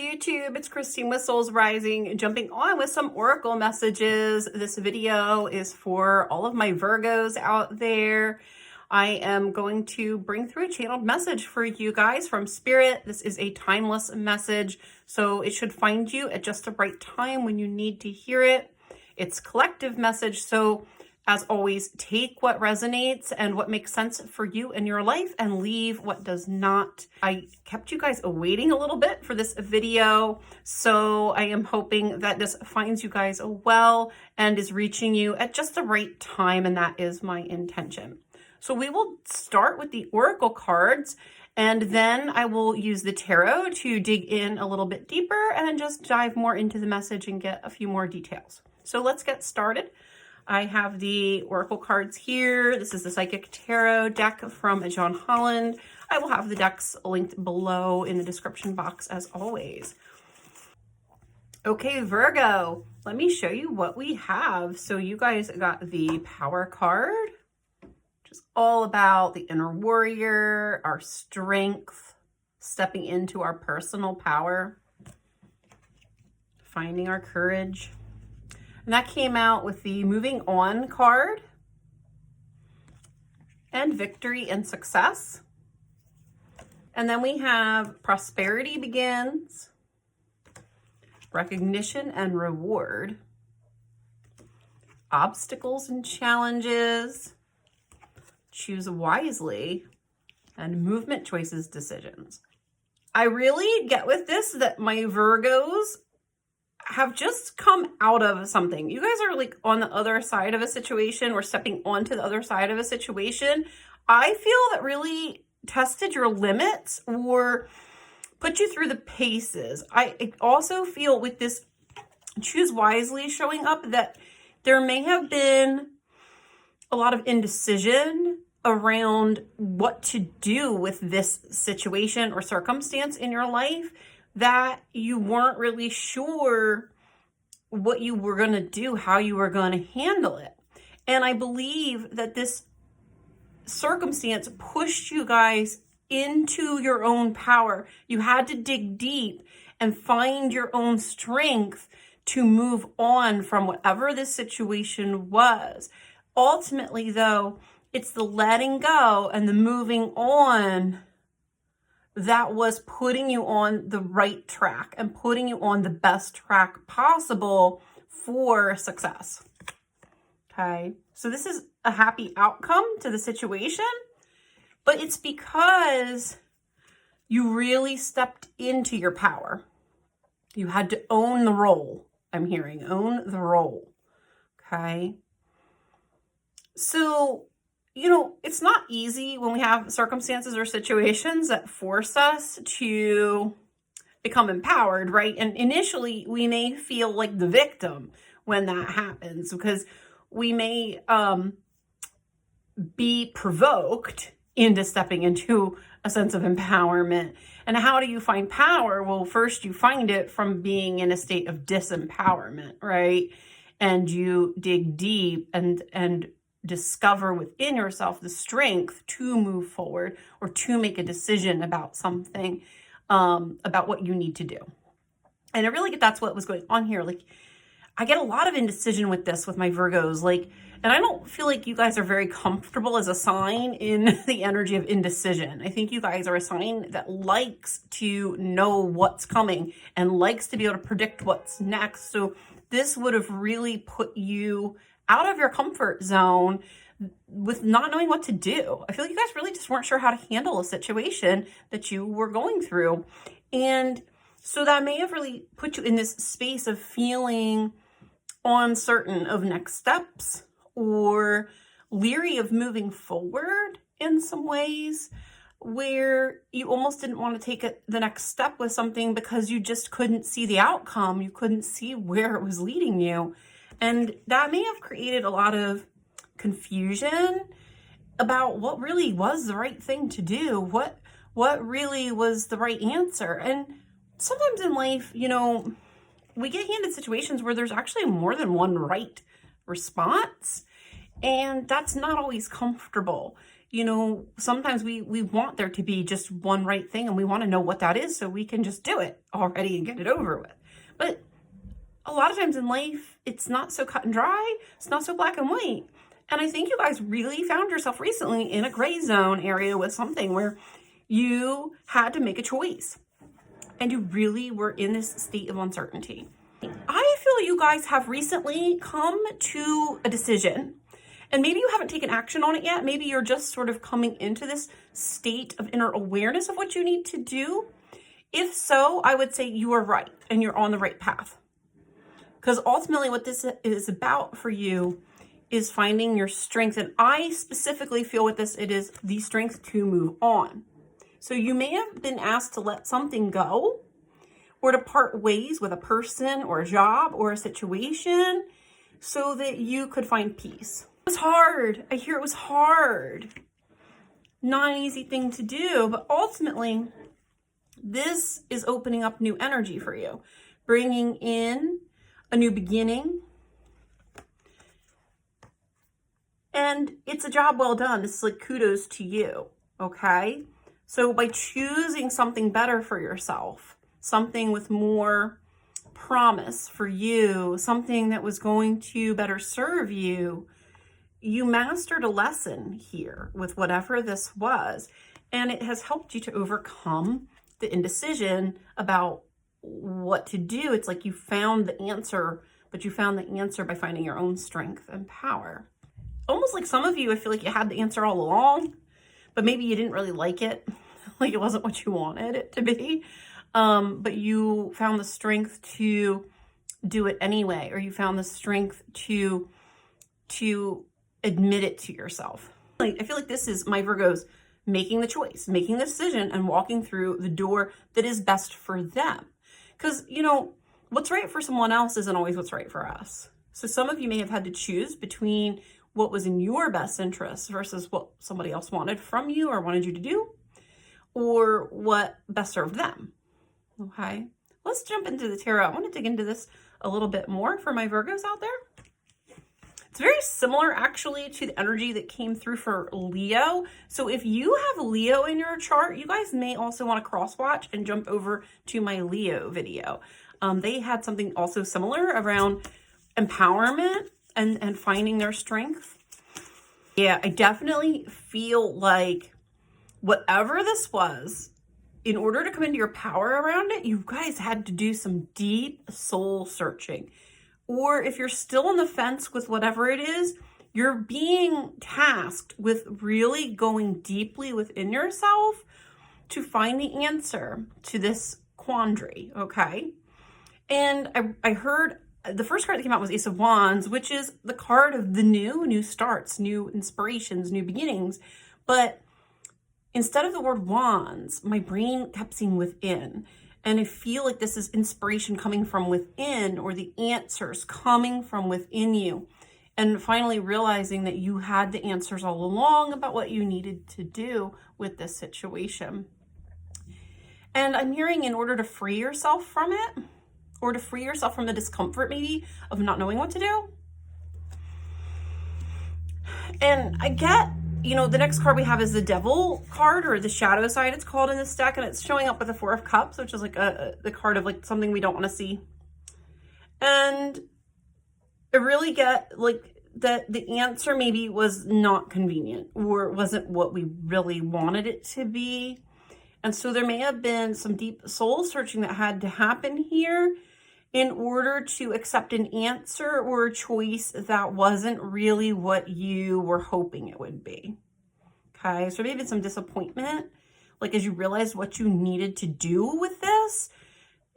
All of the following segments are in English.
YouTube, it's Christine with Souls Rising, jumping on with some oracle messages. This video is for all of my Virgos out there. I am going to bring through a channeled message for you guys from Spirit. This is a timeless message, so it should find you at just the right time when you need to hear it. It's a collective message, so as always, take what resonates and what makes sense for you in your life and leave what does not. I kept you guys waiting a little bit for this video, so I am hoping that this finds you guys well and is reaching you at just the right time, and that is my intention. So we will start with the oracle cards, and then I will use the tarot to dig in a little bit deeper and just dive more into the message and get a few more details. So let's get started. I have the oracle cards here. This is the Psychic Tarot deck from Holland. I will have the decks linked below in the description box as always. Okay, Virgo, let me show you what we have. So you guys got the Power card, which is all about the inner warrior, our strength, stepping into our personal power, finding our courage. And that came out with the Moving On card and Victory and Success. And then we have Prosperity Begins, Recognition and Reward, Obstacles and Challenges, Choose Wisely, and Movement Choices Decisions. I really get with this that my Virgos have just come out of something. You guys are like on the other side of a situation or stepping onto the other side of a situation. I feel that really tested your limits or put you through the paces. I also feel with this Choose Wisely showing up that there may have been a lot of indecision around what to do with this situation or circumstance in your life, that you weren't really sure what you were going to do, how you were going to handle it. And I believe that this circumstance pushed you guys into your own power. You had to dig deep and find your own strength to move on from whatever this situation was. Ultimately, though, it's the letting go and the moving on that was putting you on the right track and putting you on the best track possible for success. Okay, so this is a happy outcome to the situation, but it's because you really stepped into your power. You had to own the role. I'm hearing own the role. Okay, so you know, it's not easy when we have circumstances or situations that force us to become empowered, right? And initially, we may feel like the victim when that happens because we may be provoked into stepping into a sense of empowerment. And how do you find power? Well, first you find it from being in a state of disempowerment, right? And you dig deep and discover within yourself the strength to move forward or to make a decision about something, about what you need to do. And I really get that's what was going on here. Like, I get a lot of indecision with this with my Virgos, like, and I don't feel like you guys are very comfortable as a sign in the energy of indecision. I think you guys are a sign that likes to know what's coming and likes to be able to predict what's next. So this would have really put you out of your comfort zone with not knowing what to do. I feel like you guys really just weren't sure how to handle a situation that you were going through. And so that may have really put you in this space of feeling uncertain of next steps or leery of moving forward in some ways, where you almost didn't want to take the next step with something because you just couldn't see the outcome. You couldn't see where it was leading you. And that may have created a lot of confusion about what really was the right thing to do, what really was the right answer. And sometimes in life, you know, we get handed situations where there's actually more than one right response, and that's not always comfortable. you know, sometimes we want there to be just one right thing, and we want to know what that is so we can just do it already and get it over with. But a lot of times in life, it's not so cut and dry. It's not so black and white. And I think you guys really found yourself recently in a gray zone area with something where you had to make a choice and you really were in this state of uncertainty. I feel you guys have recently come to a decision, and maybe you haven't taken action on it yet. Maybe you're just sort of coming into this state of inner awareness of what you need to do. If so, I would say you are right and you're on the right path. Because ultimately what this is about for you is finding your strength. And I specifically feel with this, it is the strength to move on. So you may have been asked to let something go, or to part ways with a person or a job or a situation so that you could find peace. It was hard. I hear it was hard. Not an easy thing to do, but ultimately this is opening up new energy for you, bringing in a new beginning. And it's a job well done. This is like kudos to you, okay? So by choosing something better for yourself, something with more promise for you, something that was going to better serve you, you mastered a lesson here with whatever this was. And it has helped you to overcome the indecision about what to do. It's like you found the answer, but you found the answer by finding your own strength and power. Almost like some of you, I feel like you had the answer all along, but maybe you didn't really like it. Like it wasn't what you wanted it to be. But you found the strength to do it anyway, or you found the strength to admit it to yourself. Like, I feel like this is my Virgos making the choice, making the decision, and walking through the door that is best for them. Because, you know, what's right for someone else isn't always what's right for us. So some of you may have had to choose between what was in your best interest versus what somebody else wanted from you or wanted you to do, or what best served them. Okay, let's jump into the tarot. I want to dig into this a little bit more for my Virgos out there. It's very similar actually to the energy that came through for Leo. So if you have Leo in your chart, you guys may also want to cross watch and jump over to my Leo video. They had something also similar around empowerment and finding their strength. Yeah, I definitely feel like whatever this was, in order to come into your power around it, you guys had to do some deep soul searching. Or if you're still on the fence with whatever it is, you're being tasked with really going deeply within yourself to find the answer to this quandary, okay? And I heard the first card that came out was Ace of Wands, which is the card of the new starts, new inspirations, new beginnings. But instead of the word wands, my brain kept seeing within. And I feel like this is inspiration coming from within, or the answers coming from within you. And finally realizing that you had the answers all along about what you needed to do with this situation. And I'm hearing in order to free yourself from it, or to free yourself from the discomfort maybe of not knowing what to do. And I get, you know, the next card we have is the Devil card, or the shadow side it's called in this deck, and it's showing up with the Four of Cups, which is like the card of like something we don't want to see. And I really get like that the answer maybe was not convenient, or wasn't what we really wanted it to be. And so there may have been some deep soul searching that had to happen here in order to accept an answer or a choice that wasn't really what you were hoping it would be. Okay, so maybe some disappointment, like as you realized what you needed to do with this,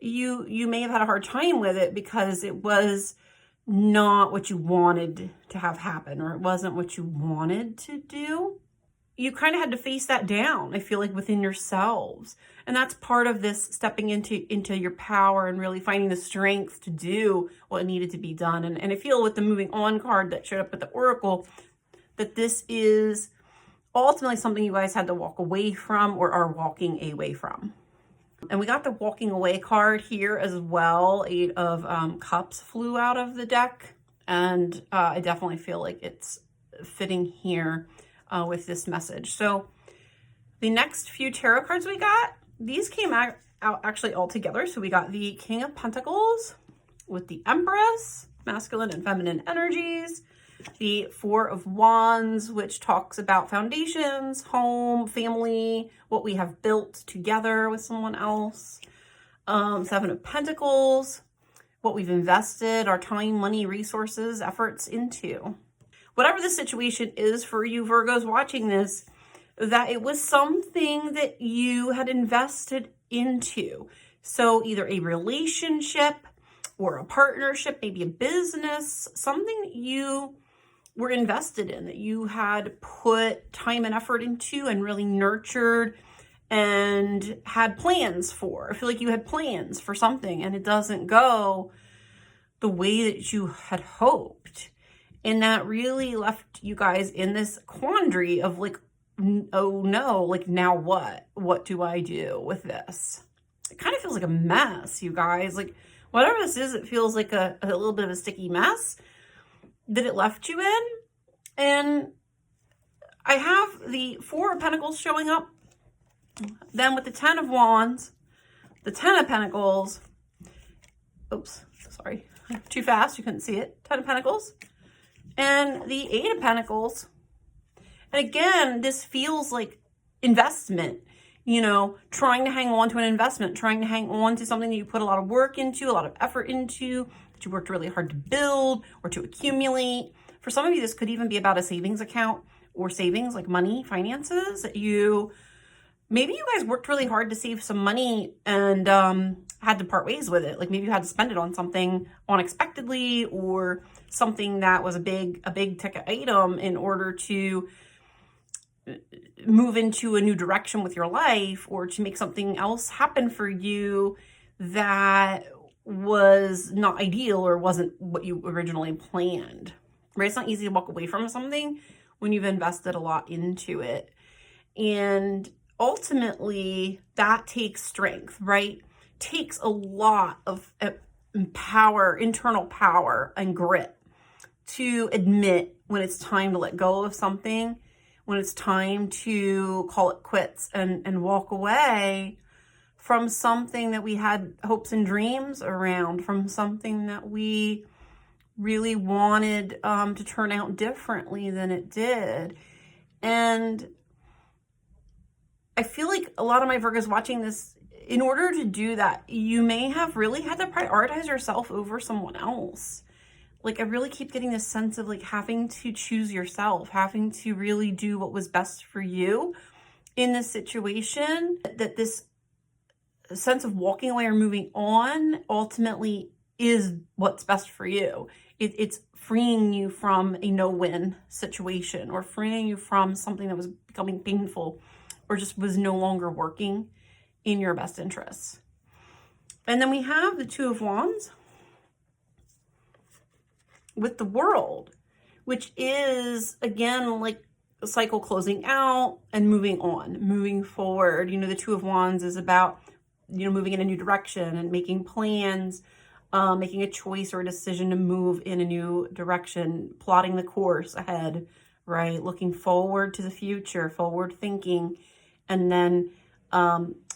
you may have had a hard time with it because it was not what you wanted to have happen, or it wasn't what you wanted to do. You kind of had to face that down, I feel like, within yourselves. And that's part of this stepping into your power and really finding the strength to do what needed to be done. And I feel with the moving on card that showed up with the Oracle, that this is ultimately something you guys had to walk away from, or are walking away from. And we got the walking away card here as well. Eight of Cups flew out of the deck. And I definitely feel like it's fitting here. with this message. So the next few tarot cards we got, these came out actually all together. So we got the King of Pentacles with the Empress, masculine and feminine energies, the Four of Wands, which talks about foundations, home, family, what we have built together with someone else, Seven of Pentacles, what we've invested our time, money, resources, efforts into. Whatever the situation is for you Virgos watching this, that it was something that you had invested into. So either a relationship or a partnership, maybe a business, something that you were invested in, that you had put time and effort into and really nurtured and had plans for. I feel like you had plans for something and it doesn't go the way that you had hoped. And that really left you guys in this quandary of like, oh no, like now what? What do I do with this? It kind of feels like a mess, you guys. Like whatever this is, it feels like a little bit of a sticky mess that it left you in. And I have the Four of Pentacles showing up. Then with the Ten of Wands, the Ten of Pentacles. Oops, sorry. Too fast, you couldn't see it. Ten of Pentacles. And the Eight of Pentacles. And again, this feels like investment, you know, trying to hang on to an investment, trying to hang on to something that you put a lot of work into, a lot of effort into, that you worked really hard to build or to accumulate. For some of you, this could even be about a savings account or savings, like money, finances, that maybe you guys worked really hard to save some money and had to part ways with it. Like maybe you had to spend it on something unexpectedly or something that was a big ticket item in order to move into a new direction with your life or to make something else happen for you that was not ideal or wasn't what you originally planned, right? It's not easy to walk away from something when you've invested a lot into it. And ultimately that takes strength, right? Takes a lot of power, internal power and grit to admit when it's time to let go of something, when it's time to call it quits and walk away from something that we had hopes and dreams around, from something that we really wanted to turn out differently than it did. And I feel like a lot of my Virgos watching this, in order to do that, you may have really had to prioritize yourself over someone else. Like I really keep getting this sense of like having to choose yourself, having to really do what was best for you in this situation, that this sense of walking away or moving on ultimately is what's best for you. It's freeing you from a no-win situation or freeing you from something that was becoming painful or just was no longer working in your best interests. And then we have the Two of Wands with the World, which is, again, like a cycle closing out and moving on, moving forward. You know, the Two of Wands is about, you know, moving in a new direction and making plans, making a choice or a decision to move in a new direction, plotting the course ahead, right? Looking forward to the future, forward thinking. And then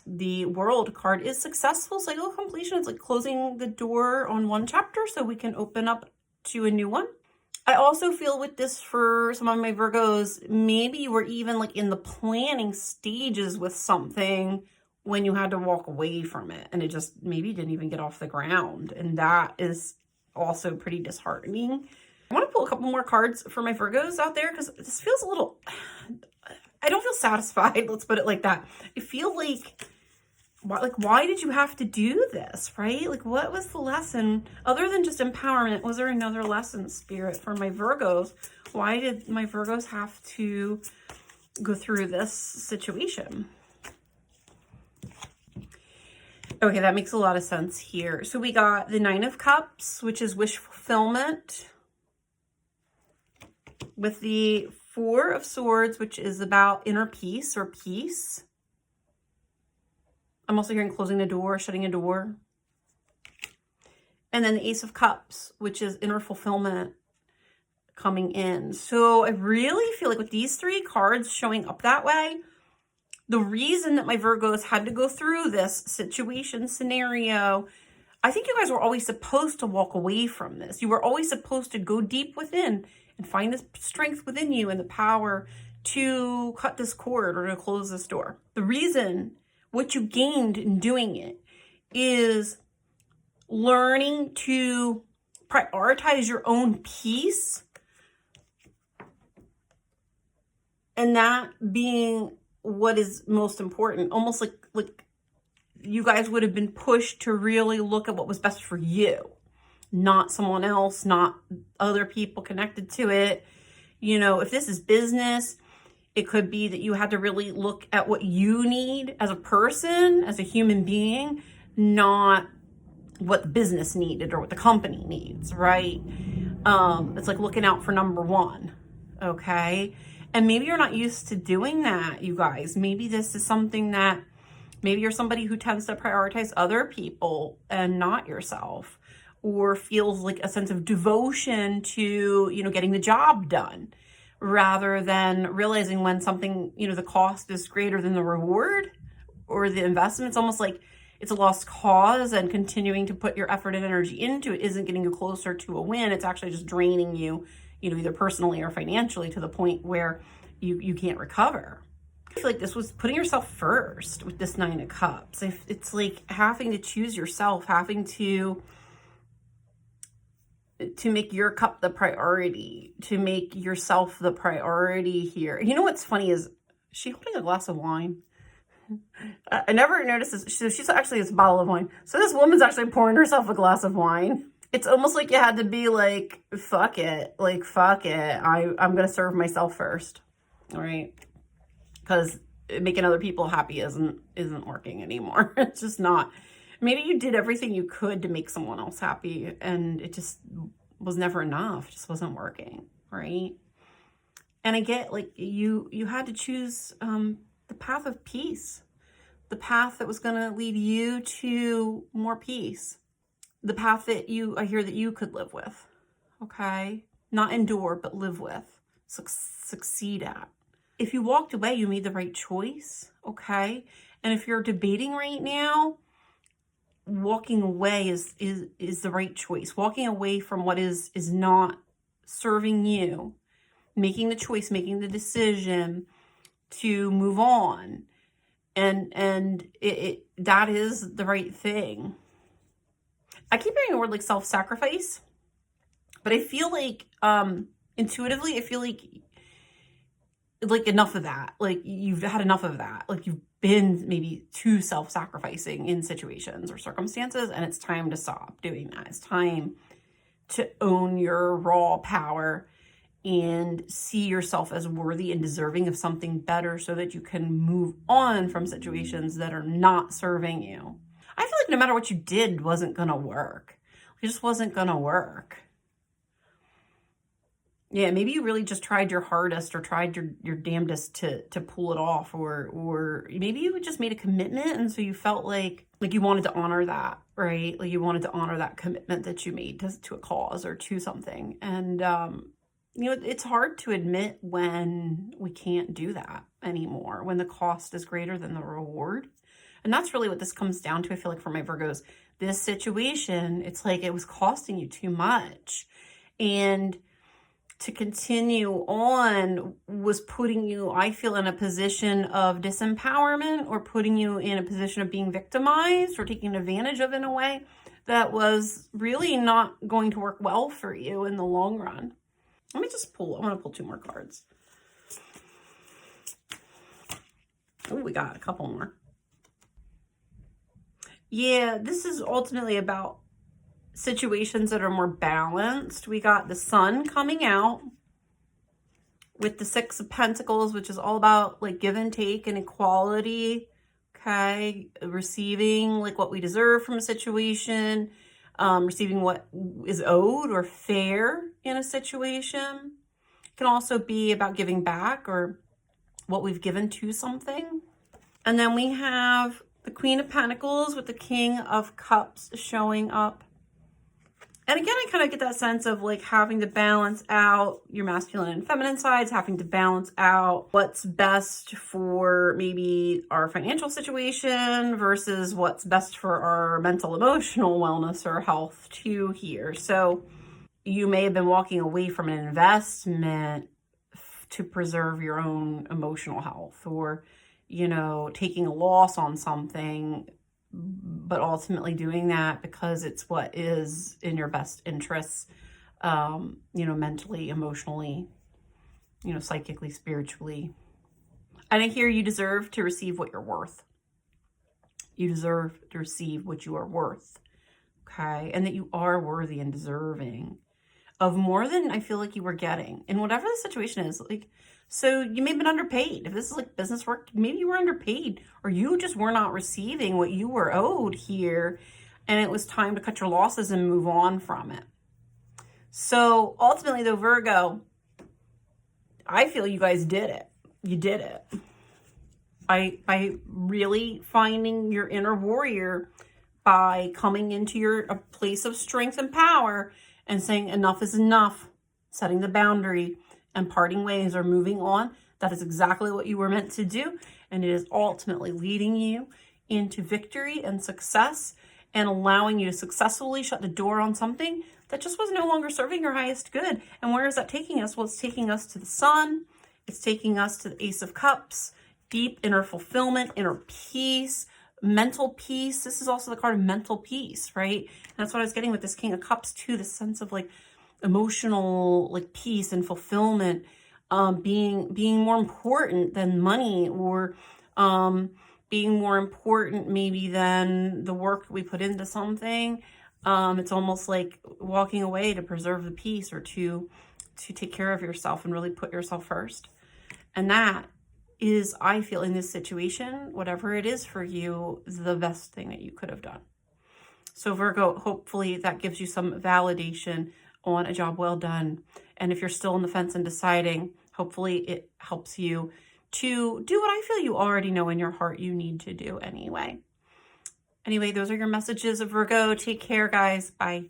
the World card is successful cycle completion. It's like closing the door on one chapter so we can open up to a new one. I also feel with this for some of my Virgos, maybe you were even like in the planning stages with something when you had to walk away from it and it just maybe didn't even get off the ground. And that is also pretty disheartening. I want to pull a couple more cards for my Virgos out there because this feels a little, I don't feel satisfied. Let's put it like that. I feel like why did you have to do this, right? Like, what was the lesson? Other than just empowerment, was there another lesson, Spirit, for my Virgos? Why did my Virgos have to go through this situation? Okay, that makes a lot of sense here. So we got the Nine of Cups, which is wish fulfillment, with the Four of Swords, which is about inner peace or peace. I'm also hearing closing the door, shutting a door. And then the Ace of Cups, which is inner fulfillment, coming in. So I really feel like with these 3 cards showing up that way, the reason that my Virgos had to go through this situation scenario, I think you guys were always supposed to walk away from this. You were always supposed to go deep within and find the strength within you and the power to cut this cord or to close this door. The reason, what you gained in doing it, is learning to prioritize your own peace, and that being what is most important. Almost like you guys would have been pushed to really look at what was best for you, not someone else, not other people connected to it. You know, if this is business, it could be that you had to really look at what you need as a person, as a human being, not what the business needed or what the company needs, right? It's like looking out for number one, okay? And maybe you're not used to doing that, you guys. Maybe this is something that, maybe you're somebody who tends to prioritize other people and not yourself, or feels like a sense of devotion to, you know, getting the job done, rather than realizing when something, you know, the cost is greater than the reward or the investment. It's almost like it's a lost cause, and continuing to put your effort and energy into it isn't getting you closer to a win. It's actually just draining you, you know, either personally or financially, to the point where you can't recover. I feel like this was putting yourself first with this 9 of Cups. It's like having to choose yourself, having to make your cup the priority, to make yourself the priority here. You know what's funny is, she holding a glass of wine? I never noticed this. So she's actually, it's a bottle of wine. So this woman's actually pouring herself a glass of wine. It's almost like you had to be like, fuck it. Like, fuck it. I'm going to serve myself first. All right. Because making other people happy isn't working anymore. It's just not. Maybe you did everything you could to make someone else happy, and it just was never enough. It just wasn't working, right? And I get, like, you had to choose the path of peace, the path that was going to lead you to more peace, the path that I hear that you could live with, okay? Not endure, but live with, succeed at. If you walked away, you made the right choice, okay? And if you're debating right now, walking away is the right choice. Walking away from what is not serving you, making the choice, making the decision to move on, and that is the right thing. I keep hearing a word like self-sacrifice, but I feel like intuitively, I feel like enough of that. Like, you've had enough of that. Like, you've been maybe too self-sacrificing in situations or circumstances, and it's time to stop doing that. It's time to own your raw power and see yourself as worthy and deserving of something better, so that you can move on from situations that are not serving you. I feel like no matter what you did wasn't going to work. It just wasn't going to work. Yeah, maybe you really just tried your hardest, or tried your damnedest to pull it off, or maybe you just made a commitment, and so you felt like you wanted to honor that, right? Like, you wanted to honor that commitment that you made to a cause or to something. And you know, it's hard to admit when we can't do that anymore, when the cost is greater than the reward. And that's really what this comes down to. I feel like for my Virgos, this situation, it's like it was costing you too much. And to continue on was putting you, I feel, in a position of disempowerment, or putting you in a position of being victimized or taken advantage of in a way that was really not going to work well for you in the long run. Let me just pull, I want to pull 2 more cards. Oh, we got a couple more. Yeah, this is ultimately about situations that are more balanced. We got the Sun coming out with the 6 of Pentacles, which is all about like give and take and equality. Okay, receiving like what we deserve from a situation, receiving what is owed or fair in a situation. It can also be about giving back, or what we've given to something. And then we have the Queen of Pentacles with the King of Cups showing up. And again, I kind of get that sense of like having to balance out your masculine and feminine sides, having to balance out what's best for maybe our financial situation versus what's best for our mental, emotional wellness or health too here. So you may have been walking away from an investment to preserve your own emotional health, or, you know, taking a loss on something, but ultimately doing that because it's what is in your best interests, you know, mentally, emotionally, you know, psychically, spiritually. And I hear you deserve to receive what you're worth. You deserve to receive what you are worth, okay? And that you are worthy and deserving of more than I feel like you were getting. And whatever the situation is, like, so you may have been underpaid. If this is like business work, maybe you were underpaid, or you just were not receiving what you were owed here, and it was time to cut your losses and move on from it. So ultimately though, Virgo, I feel you guys did it. You did it. By really finding your inner warrior, by coming into a place of strength and power and saying enough is enough, setting the boundary and parting ways or moving on. That is exactly what you were meant to do. And it is ultimately leading you into victory and success and allowing you to successfully shut the door on something that just was no longer serving your highest good. And where is that taking us? Well, it's taking us to the sun. It's taking us to the Ace of Cups, deep inner fulfillment, inner peace, mental peace. This is also the card of mental peace, right? And that's what I was getting with this King of Cups too, the sense of like emotional like peace and fulfillment, being more important than money, or being more important maybe than the work we put into something. It's almost like walking away to preserve the peace, or to take care of yourself and really put yourself first. And that is, I feel, in this situation, whatever it is for you, the best thing that you could have done. So Virgo, hopefully that gives you some validation on a job well done. And if you're still on the fence and deciding, hopefully it helps you to do what I feel you already know in your heart you need to do anyway. Anyway, those are your messages of Virgo. Take care, guys. Bye.